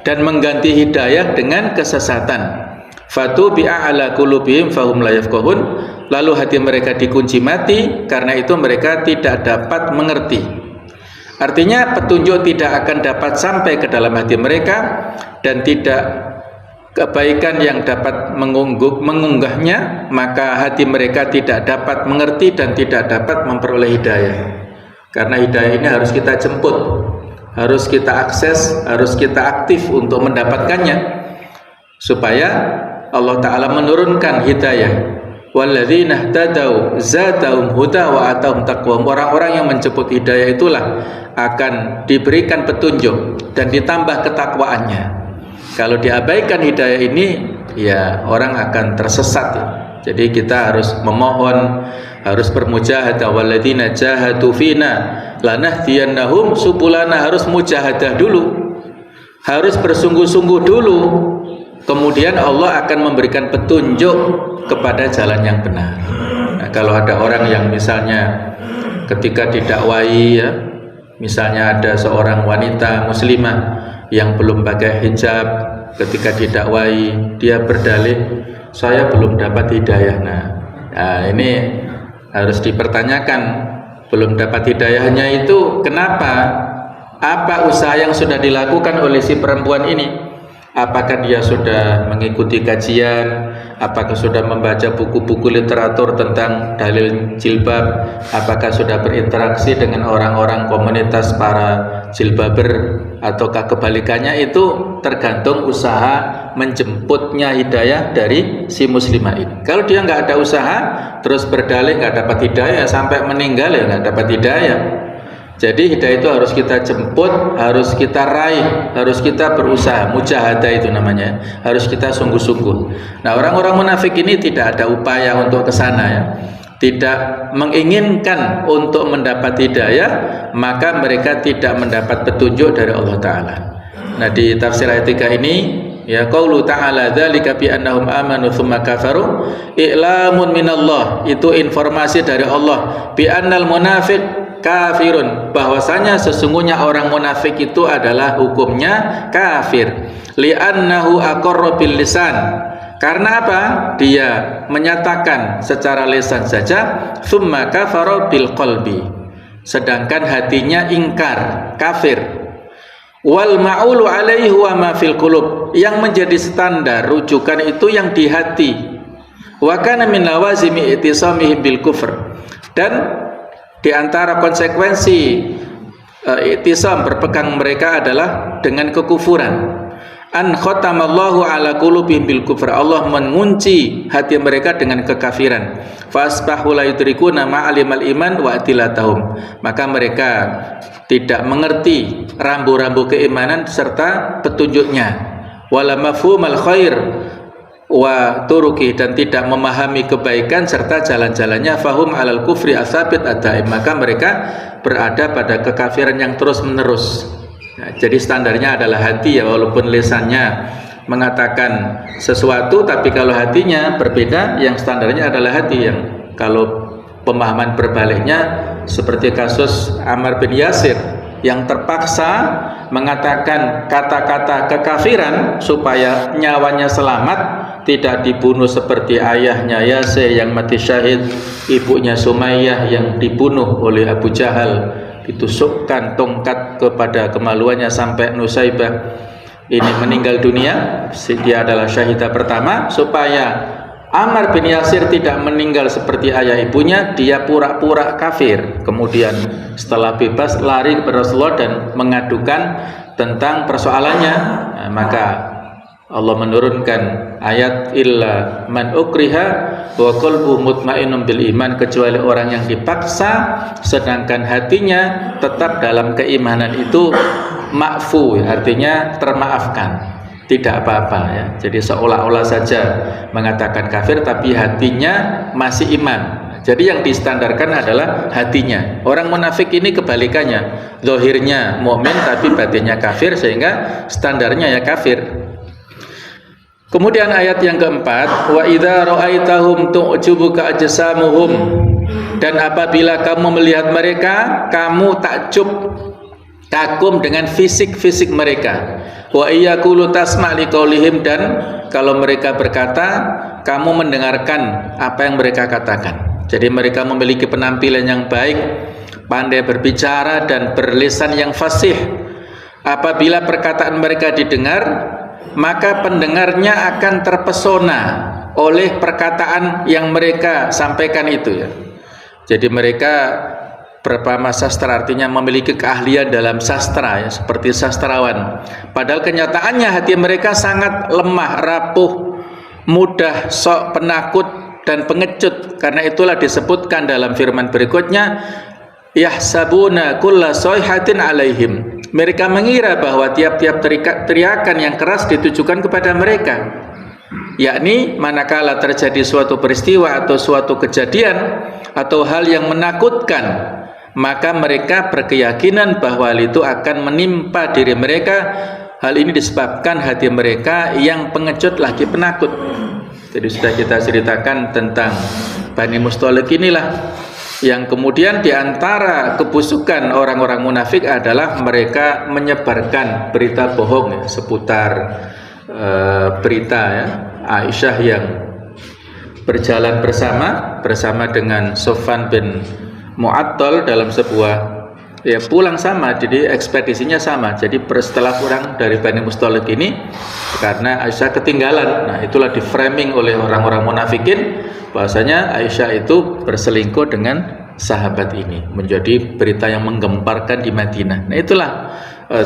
dan mengganti hidayah dengan kesesatan. Fatubi'a ala qulubihim fahum la yafqahun, lalu hati mereka dikunci mati, karena itu mereka tidak dapat mengerti. Artinya petunjuk tidak akan dapat sampai ke dalam hati mereka dan tidak kebaikan yang dapat mengunggahnya, maka hati mereka tidak dapat mengerti dan tidak dapat memperoleh hidayah. Karena hidayah ini harus kita jemput, harus kita akses, harus kita aktif untuk mendapatkannya, supaya Allah Ta'ala menurunkan hidayah. Walladzina ihtadaw zadahum huda wa atahum taqwa. Orang-orang yang menjemput hidayah itulah akan diberikan petunjuk dan ditambah ketakwaannya. Kalau diabaikan hidayah ini, ya orang akan tersesat ya. Jadi kita harus memohon, harus bermujahadah. Walladzina jahadu fina lanahdiyannahum subulana. Harus mujahadah dulu, harus bersungguh-sungguh dulu, kemudian Allah akan memberikan petunjuk kepada jalan yang benar. Nah, kalau ada orang yang misalnya ketika didakwai ya, misalnya ada seorang wanita muslimah yang belum pakai hijab, ketika didakwai dia berdalih saya belum dapat hidayah. Nah, ini harus dipertanyakan, belum dapat hidayahnya itu kenapa? Apa usaha yang sudah dilakukan oleh si perempuan ini? Apakah dia sudah mengikuti kajian? Apakah sudah membaca buku-buku literatur tentang dalil jilbab? Apakah sudah berinteraksi dengan orang-orang komunitas para jilbaber? Ataukah kebalikannya? Itu tergantung usaha menjemputnya hidayah dari si muslimah ini. Kalau dia nggak ada usaha, terus berdalih nggak dapat hidayah, sampai meninggal ya nggak dapat hidayah. Jadi hidayah itu harus kita jemput, harus kita raih, harus kita berusaha. Mujahadah itu namanya, harus kita sungguh-sungguh. Nah, orang-orang munafik ini tidak ada upaya untuk ke sana ya, tidak menginginkan untuk mendapat hidayah, maka mereka tidak mendapat petunjuk dari Allah Ta'ala. Nah, di tafsir ayat 3 ini ya, qaulu ta'ala dzalika bi annahum amanu tsumma kafaru i'lamun minallah, itu informasi dari Allah, bi annal munafiq kafirun, bahwasanya sesungguhnya orang munafik itu adalah hukumnya kafir. Li'annahu aqarra bil lisan, karena apa? Dia menyatakan secara lisan saja, tsumma kafara bil qalbi, sedangkan hatinya ingkar, kafir. Wal ma'ulu alaihi wa ma fil qulub, yang menjadi standar rujukan itu yang di hati. Wa kana min lawazimi i'tisamihim bil kufr, dan di antara konsekuensi i'tisam berpegang mereka adalah dengan kekufuran. An khatamallahu ala qulubihim bil kufr, Allah mengunci hati mereka dengan kekafiran. Fa asbahu la yudrikuna ma'alimal iman wa atilatahum, maka mereka tidak mengerti rambu-rambu keimanan serta petunjuknya. wala mafhumal khair wa turuki, dan tidak memahami kebaikan serta jalan-jalannya, fahum alal kufri asabit adaim, maka mereka berada pada kekafiran yang terus menerus. Nah, jadi standarnya adalah hati ya, walaupun lisannya mengatakan sesuatu, tapi kalau hatinya berbeda, yang standarnya adalah hati. Yang kalau pemahaman berbaliknya seperti kasus Ammar bin Yasir yang terpaksa mengatakan kata-kata kekafiran supaya nyawanya selamat, tidak dibunuh seperti ayahnya Yasir yang mati syahid, ibunya Sumayyah yang dibunuh oleh Abu Jahal, ditusukkan tongkat kepada kemaluannya sampai Nusaibah ini meninggal dunia, dia adalah syahidah pertama. Supaya Ammar bin Yasir tidak meninggal seperti ayah ibunya, dia pura-pura kafir, kemudian setelah bebas lari kepada Rasulullah dan mengadukan tentang persoalannya. Nah, maka Allah menurunkan ayat illa man ukriha wa qalbuhu mutmainnun bil iman, kecuali orang yang dipaksa sedangkan hatinya tetap dalam keimanan, itu ma'fu, artinya termaafkan, tidak apa-apa ya. Jadi seolah-olah saja mengatakan kafir tapi hatinya masih iman. Jadi yang distandarkan adalah hatinya. Orang munafik ini kebalikannya, zahirnya mukmin tapi batinnya kafir, sehingga standarnya ya kafir. Kemudian ayat yang keempat, wa idza ra'aitahum tu'jibuka ajsamuhum, dan apabila kamu melihat mereka, kamu takjub, kagum dengan fisik-fisik mereka. Wa iyaqulu tasma' liqaulihim, dan kalau mereka berkata, kamu mendengarkan apa yang mereka katakan. Jadi mereka memiliki penampilan yang baik, pandai berbicara dan berlisan yang fasih. Apabila perkataan mereka didengar, maka pendengarnya akan terpesona oleh perkataan yang mereka sampaikan itu ya. Jadi mereka berpahama sastra, artinya memiliki keahlian dalam sastra ya, seperti sastrawan. Padahal kenyataannya hati mereka sangat lemah, rapuh, mudah sok penakut dan pengecut. Karena itulah disebutkan dalam firman berikutnya, yahsabuna kulla sayhatin alaihim, mereka mengira bahwa tiap-tiap teriakan yang keras ditujukan kepada mereka, yakni manakala terjadi suatu peristiwa atau suatu kejadian atau hal yang menakutkan, maka mereka berkeyakinan bahwa hal itu akan menimpa diri mereka. Hal ini disebabkan hati mereka yang pengecut lagi penakut. Jadi sudah kita ceritakan tentang Bani Mustalik inilah, yang kemudian diantara kebusukan orang-orang munafik adalah mereka menyebarkan berita bohong ya, seputar berita ya, Aisyah yang berjalan bersama dengan Sofwan bin Mu'attal dalam sebuah ya pulang sama, jadi ekspedisinya sama. Jadi setelah pulang dari Bani Mustalik ini, karena Aisyah ketinggalan, nah itulah di framing oleh orang-orang munafikin bahwasanya Aisyah itu berselingkuh dengan sahabat ini, menjadi berita yang menggemparkan di Madinah. Nah itulah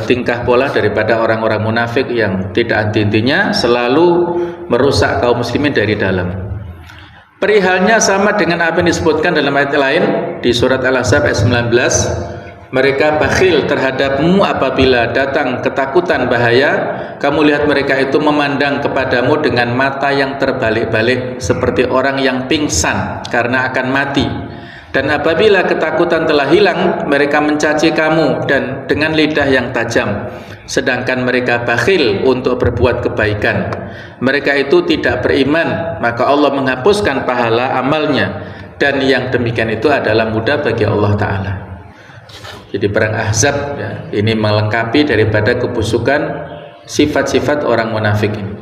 tingkah pola daripada orang-orang munafik yang tidak henti-hentinya selalu merusak kaum muslimin dari dalam. Perihalnya sama dengan apa yang disebutkan dalam ayat lain di surat Al-Ahzab ayat 19. Mereka bakhil terhadapmu apabila datang ketakutan bahaya, kamu lihat mereka itu memandang kepadamu dengan mata yang terbalik-balik seperti orang yang pingsan karena akan mati. Dan apabila ketakutan telah hilang, mereka mencaci kamu dan dengan lidah yang tajam. Sedangkan mereka bakhil untuk berbuat kebaikan. Mereka itu tidak beriman, maka Allah menghapuskan pahala amalnya, dan yang demikian itu adalah mudah bagi Allah Ta'ala. Jadi perang Ahzab ya, ini melengkapi daripada kebusukan sifat-sifat orang munafik ini.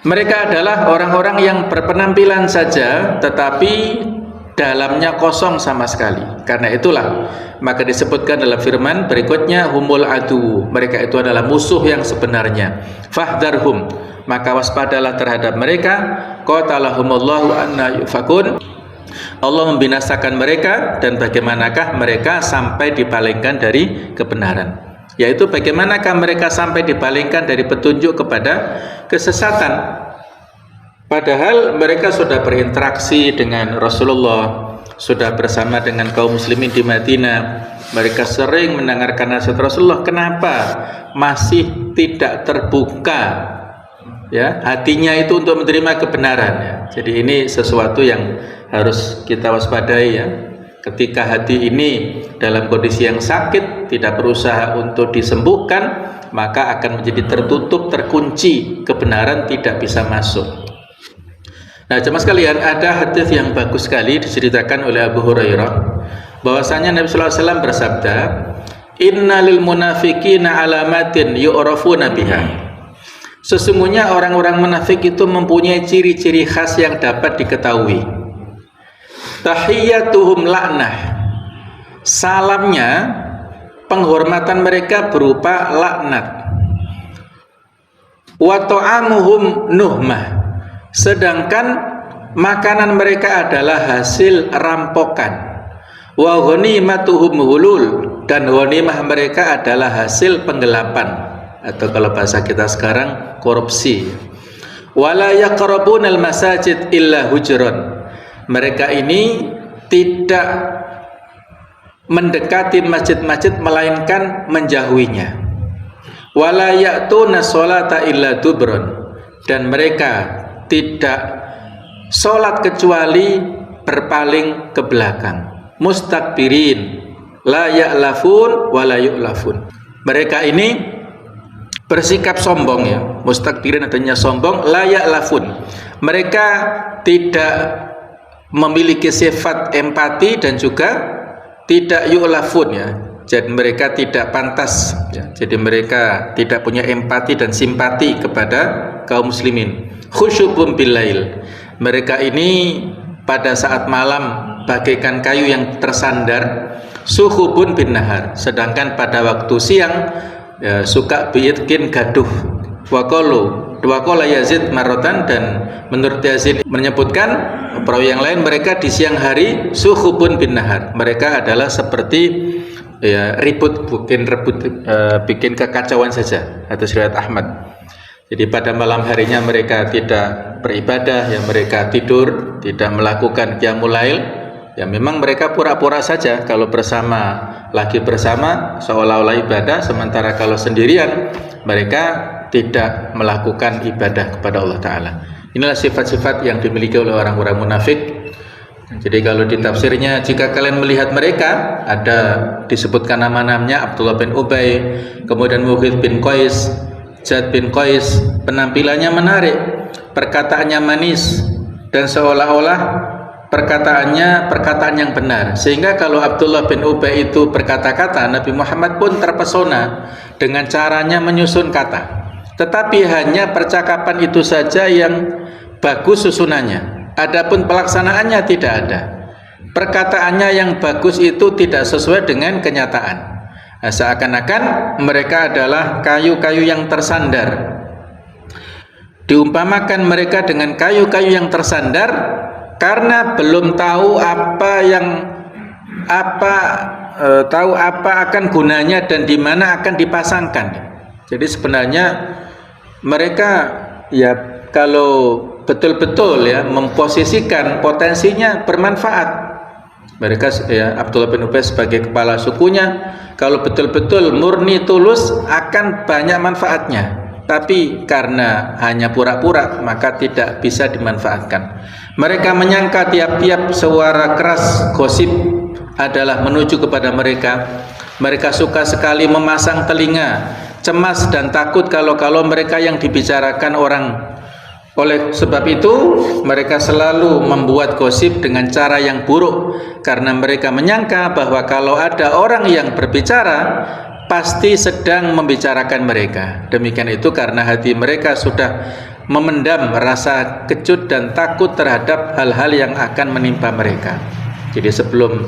Mereka adalah orang-orang yang berpenampilan saja tetapi dalamnya kosong sama sekali. Karena itulah maka disebutkan dalam firman berikutnya, humul adu, mereka itu adalah musuh yang sebenarnya. Fahdharhum, maka waspadalah terhadap mereka. Qatalahumullahu anna yufakun, Allah membinasakan mereka, dan bagaimanakah mereka sampai dipalingkan dari kebenaran, yaitu bagaimanakah mereka sampai dipalingkan dari petunjuk kepada kesesatan. Padahal mereka sudah berinteraksi dengan Rasulullah, sudah bersama dengan kaum muslimin di Madinah, mereka sering mendengarkan nasihat Rasulullah. Kenapa masih tidak terbuka ya, hatinya itu untuk menerima kebenaran ya. Jadi ini sesuatu yang harus kita waspadai ya. Ketika hati ini dalam kondisi yang sakit, tidak berusaha untuk disembuhkan, maka akan menjadi tertutup, terkunci, kebenaran tidak bisa masuk. Nah, jemaah sekalian, ada hadis yang bagus sekali diceritakan oleh Abu Hurairah bahwasanya Nabi sallallahu alaihi wasallam bersabda, "Innalil munafiqina alamatin yu'rafuna biha." Sesungguhnya orang-orang munafik itu mempunyai ciri-ciri khas yang dapat diketahui. Tahiyyatuhum la'nah. Salamnya, penghormatan mereka berupa laknat. Wa ta'amuhum nuhmah. Sedangkan makanan mereka adalah hasil rampokan. Wa ghanimatuhum hulul. Dan ghanimah mereka adalah hasil penggelapan, atau kalau bahasa kita sekarang korupsi. Wala yaqrabunal masajid illa hujran. Mereka ini tidak mendekati masjid-masjid melainkan menjauhinya. Wala ya'tuna sholata illa dubron. Dan mereka tidak sholat kecuali berpaling ke belakang. Mustakbirin la ya'lafun wa la yu'lafun. Mereka ini bersikap sombong ya. Mustakbirin artinya sombong, la ya'lafun. Mereka tidak memiliki sifat empati dan juga tidak yu'lafun ya. Jadi mereka tidak pantas ya. Jadi mereka tidak punya empati dan simpati kepada kaum muslimin. Khusyubun billail. Mereka ini pada saat malam bagaikan kayu yang tersandar, suhubun bin nahar. Sedangkan pada waktu siang ya, suka biitkin gaduh. Waqala Yazid marotan, dan menurut Yazid menyebutkan perawi yang lain, mereka di siang hari suhubun bin nahar. Mereka adalah seperti ya, bikin kekacauan saja, atau riwayat Ahmad. Jadi pada malam harinya mereka tidak beribadah, ya mereka tidur, tidak melakukan qiyamul lail. Ya memang mereka pura-pura saja kalau lagi bersama seolah-olah ibadah, sementara kalau sendirian mereka tidak melakukan ibadah kepada Allah Ta'ala. Inilah sifat-sifat yang dimiliki oleh orang-orang munafik. Jadi kalau di tafsirnya, jika kalian melihat mereka, ada disebutkan nama-namanya Abdullah bin Ubay, kemudian Mughith bin Qais, Jad bin Qais, penampilannya menarik, perkataannya manis, dan seolah-olah perkataannya perkataan yang benar. Sehingga kalau Abdullah bin Ubay itu berkata-kata, Nabi Muhammad pun terpesona dengan caranya menyusun kata. Tetapi hanya percakapan itu saja yang bagus susunannya. Adapun pelaksanaannya tidak ada. Perkataannya yang bagus itu tidak sesuai dengan kenyataan. Nah, seakan-akan mereka adalah kayu-kayu yang tersandar. Diumpamakan mereka dengan kayu-kayu yang tersandar karena belum tahu apa akan gunanya dan di mana akan dipasangkan. Jadi sebenarnya mereka ya kalau betul-betul ya memposisikan potensinya bermanfaat. Mereka ya Abdullah bin Ubay sebagai kepala sukunya, kalau betul-betul murni tulus akan banyak manfaatnya. Tapi karena hanya pura-pura maka tidak bisa dimanfaatkan. Mereka menyangka tiap-tiap suara keras gosip adalah menuju kepada mereka. Mereka suka sekali memasang telinga, cemas dan takut kalau mereka yang dibicarakan orang. Oleh sebab itu mereka selalu membuat gosip dengan cara yang buruk, karena mereka menyangka bahwa kalau ada orang yang berbicara pasti sedang membicarakan mereka. Demikian itu karena hati mereka sudah memendam rasa kecut dan takut terhadap hal-hal yang akan menimpa mereka. Jadi sebelum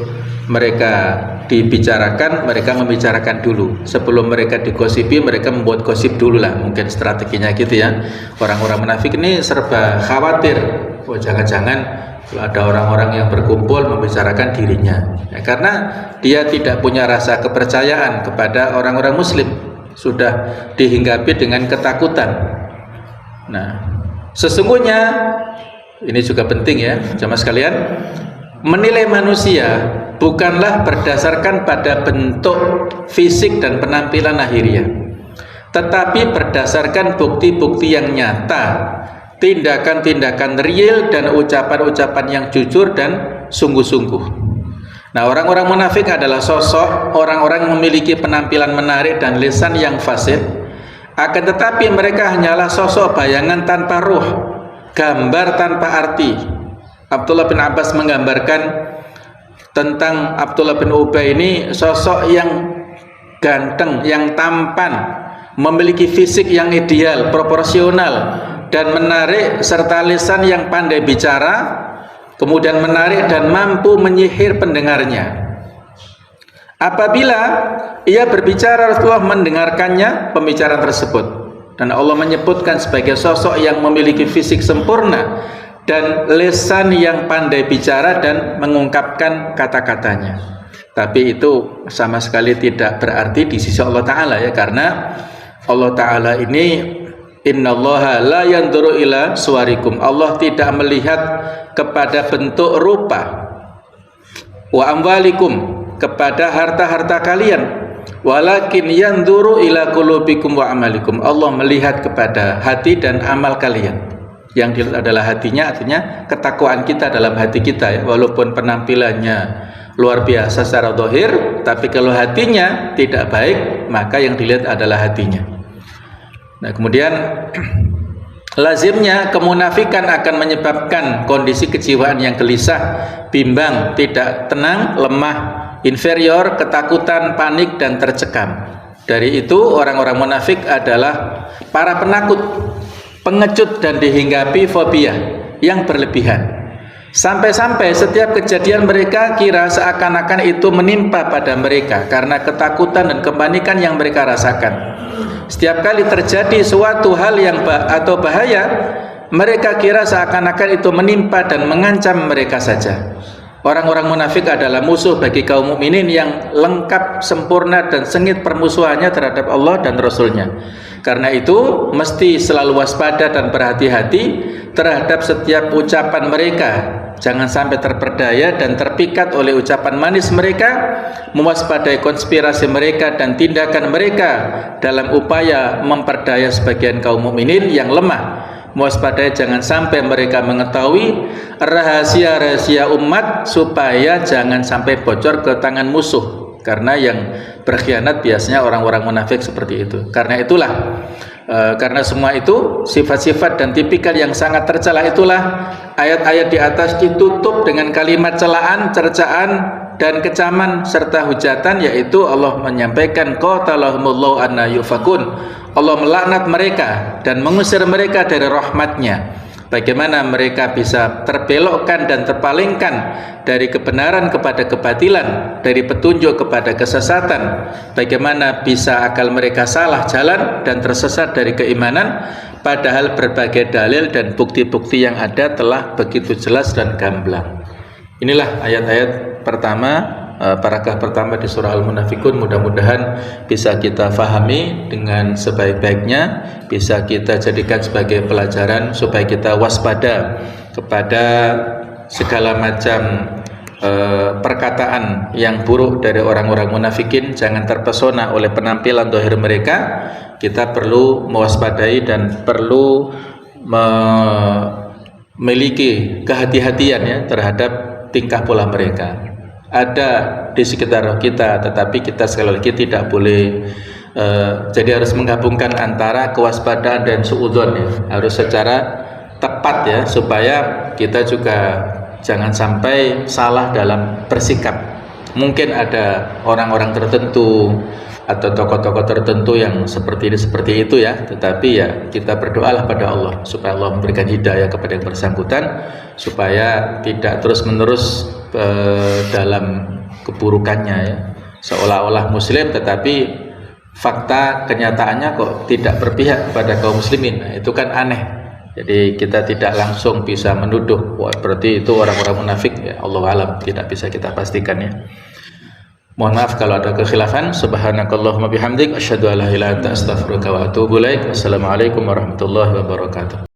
mereka dibicarakan, mereka membicarakan dulu. Sebelum mereka digosipi, mereka membuat gosip dulu lah. Mungkin strateginya gitu ya. Orang-orang munafik ini serba khawatir. Oh jangan-jangan kalau ada orang-orang yang berkumpul membicarakan dirinya ya, karena dia tidak punya rasa kepercayaan kepada orang-orang muslim. Sudah dihinggapi dengan ketakutan. Nah, sesungguhnya ini juga penting ya jamaah sekalian, menilai manusia bukanlah berdasarkan pada bentuk fisik dan penampilan lahiriah. tetapi berdasarkan bukti-bukti yang nyata, tindakan-tindakan real dan ucapan-ucapan yang jujur dan sungguh-sungguh. Nah, orang-orang munafik adalah sosok orang-orang yang memiliki penampilan menarik dan lisan yang fasih, akan tetapi mereka hanyalah sosok bayangan tanpa ruh, gambar tanpa arti. Abdullah bin Abbas menggambarkan tentang Abdullah bin Ubay ini sosok yang ganteng, yang tampan, memiliki fisik yang ideal, proporsional dan menarik, serta lisan yang pandai bicara, kemudian menarik dan mampu menyihir pendengarnya. Apabila ia berbicara, Rasulullah mendengarkannya pembicaraan tersebut, dan Allah menyebutkan sebagai sosok yang memiliki fisik sempurna dan lisan yang pandai bicara dan mengungkapkan kata-katanya. Tapi itu sama sekali tidak berarti di sisi Allah Ta'ala, ya, karena Allah Ta'ala ini innallaha la yanzuru ila suwarikum, Allah tidak melihat kepada bentuk rupa, wa amwalikum, kepada harta-harta kalian, walakin yanzuru ila qulubikum wa amalikum, Allah melihat kepada hati dan amal kalian. Yang dilihat adalah hatinya, artinya ketakwaan kita dalam hati kita, ya. Walaupun penampilannya luar biasa secara zahir, tapi kalau hatinya tidak baik, maka yang dilihat adalah hatinya. Nah, kemudian lazimnya kemunafikan akan menyebabkan kondisi kejiwaan yang gelisah, bimbang, tidak tenang, lemah, inferior, ketakutan, panik, dan tercekam. Dari itu orang-orang munafik adalah para penakut, pengecut, dan dihinggapi fobia yang berlebihan. Sampai-sampai setiap kejadian mereka kira seakan-akan itu menimpa pada mereka karena ketakutan dan kepanikan yang mereka rasakan. Setiap kali terjadi suatu hal yang atau bahaya, mereka kira seakan-akan itu menimpa dan mengancam mereka saja. Orang-orang munafik adalah musuh bagi kaum mukminin yang lengkap, sempurna, dan sengit permusuhannya terhadap Allah dan Rasul-Nya. Karena itu mesti selalu waspada dan berhati-hati terhadap setiap ucapan mereka. Jangan sampai terperdaya dan terpikat oleh ucapan manis mereka, mewaspadai konspirasi mereka dan tindakan mereka dalam upaya memperdaya sebagian kaum mukminin yang lemah. Mewaspadai jangan sampai mereka mengetahui rahasia-rahasia umat supaya jangan sampai bocor ke tangan musuh, karena yang berkhianat biasanya orang-orang munafik seperti itu. Karena itulah karena semua itu sifat-sifat dan tipikal yang sangat tercela, itulah ayat-ayat di atas ditutup dengan kalimat celaan, cercaan, dan kecaman serta hujatan, yaitu Allah menyampaikan qatalahumullahu anna yufakun, Allah melaknat mereka dan mengusir mereka dari rahmatnya. Bagaimana mereka bisa terbelokkan dan terpalingkan dari kebenaran kepada kebatilan, dari petunjuk kepada kesesatan. Bagaimana bisa akal mereka salah jalan dan tersesat dari keimanan, padahal berbagai dalil dan bukti-bukti yang ada telah begitu jelas dan gamblang. Inilah ayat-ayat pertama, paragraf pertama di surah Al-Munafikun. Mudah-mudahan bisa kita fahami dengan sebaik-baiknya, bisa kita jadikan sebagai pelajaran supaya kita waspada kepada segala macam perkataan yang buruk dari orang-orang munafikin. Jangan terpesona oleh penampilan zahir mereka. Kita perlu mewaspadai dan perlu memiliki kehati-hatian, ya, terhadap tingkah pola mereka. Ada di sekitar kita, tetapi kita sekali lagi tidak boleh jadi harus menggabungkan antara kewaspadaan dan suudzon, ya. Harus secara tepat, ya, supaya kita juga jangan sampai salah dalam bersikap. Mungkin ada orang-orang tertentu atau tokoh-tokoh tertentu yang seperti itu, ya, tetapi ya kita berdoalah pada Allah supaya Allah memberikan hidayah kepada yang bersangkutan, supaya tidak terus-menerus dalam keburukannya, ya, seolah-olah muslim tetapi fakta kenyataannya kok tidak berpihak kepada kaum muslimin. Nah, itu kan aneh. Jadi kita tidak langsung bisa menuduh wah berarti itu orang-orang munafik, ya, Allah alam, tidak bisa kita pastikan, ya. Mohon maaf kalau ada kekhilafan. Subhanakallahumma bihamdik asyhadu an la ilaha illa anta astaghfiruka wa atubu ilaik. Wassalamualaikum warahmatullahi wabarakatuh.